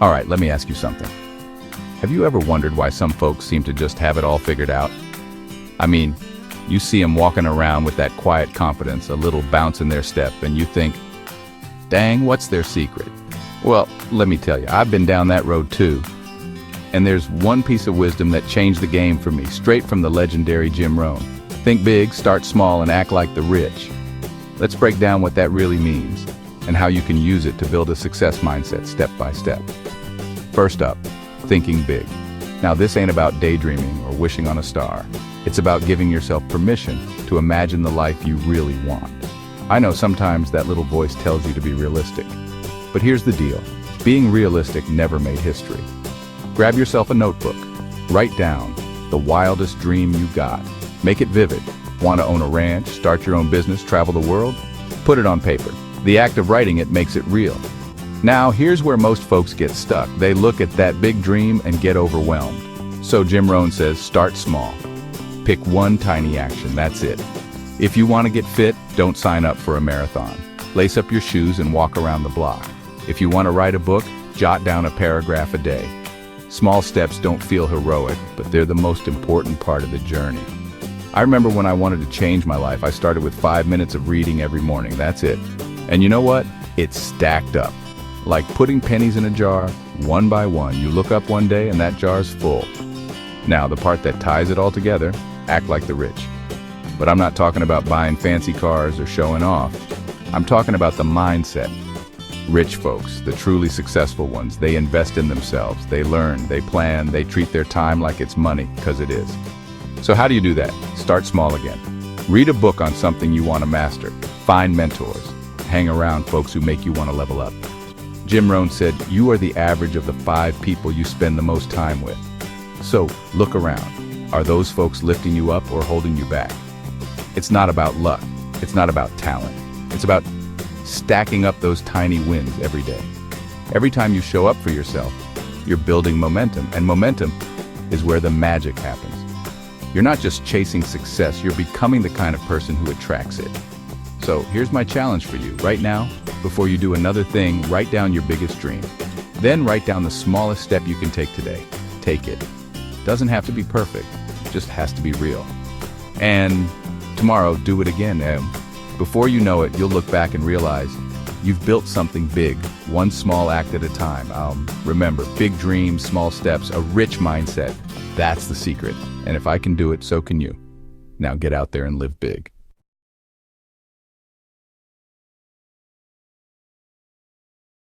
All right, let me ask you something. Have you ever wondered why some folks seem to just have it all figured out? I mean, you see them walking around with that quiet confidence, a little bounce in their step, and you think, dang, what's their secret? Well, let me tell you, I've been down that road too. And there's one piece of wisdom that changed the game for me, straight from the legendary Jim Rohn. Think big, start small, and act like the rich. Let's break down what that really means, and how you can use it to build a success mindset step by step. First up, thinking big. Now this ain't about daydreaming or wishing on a star. It's about giving yourself permission to imagine the life you really want. I know sometimes that little voice tells you to be realistic. But here's the deal. Being realistic never made history. Grab yourself a notebook. Write down the wildest dream you got. Make it vivid. Want to own a ranch, start your own business, travel the world? Put it on paper. The act of writing it makes it real. Now, here's where most folks get stuck. They look at that big dream and get overwhelmed. So Jim Rohn says, start small. Pick one tiny action, that's it. If you want to get fit, don't sign up for a marathon. Lace up your shoes and walk around the block. If you want to write a book, jot down a paragraph a day. Small steps don't feel heroic, but they're the most important part of the journey. I remember when I wanted to change my life, I started with 5 minutes of reading every morning, that's it. And you know what? It stacked up. Like putting pennies in a jar, one by one. You look up one day and that jar's full. Now, the part that ties it all together, act like the rich. But I'm not talking about buying fancy cars or showing off. I'm talking about the mindset. Rich folks, the truly successful ones, they invest in themselves. They learn, they plan, they treat their time like it's money, because it is. So how do you do that? Start small again. Read a book on something you want to master. Find mentors. Hang around folks who make you want to level up. Jim Rohn said, you are the average of the 5 people you spend the most time with. So, look around. Are those folks lifting you up or holding you back? It's not about luck. It's not about talent. It's about stacking up those tiny wins every day. Every time you show up for yourself, you're building momentum, and momentum is where the magic happens. You're not just chasing success, you're becoming the kind of person who attracts it. So, here's my challenge for you. Right now, before you do another thing, write down your biggest dream. Then write down the smallest step you can take today. Take it. Doesn't have to be perfect, just has to be real. And tomorrow, do it again. Before you know it, you'll look back and realize you've built something big, one small act at a time. Remember, big dreams, small steps, a rich mindset. That's the secret. And if I can do it, so can you. Now get out there and live big.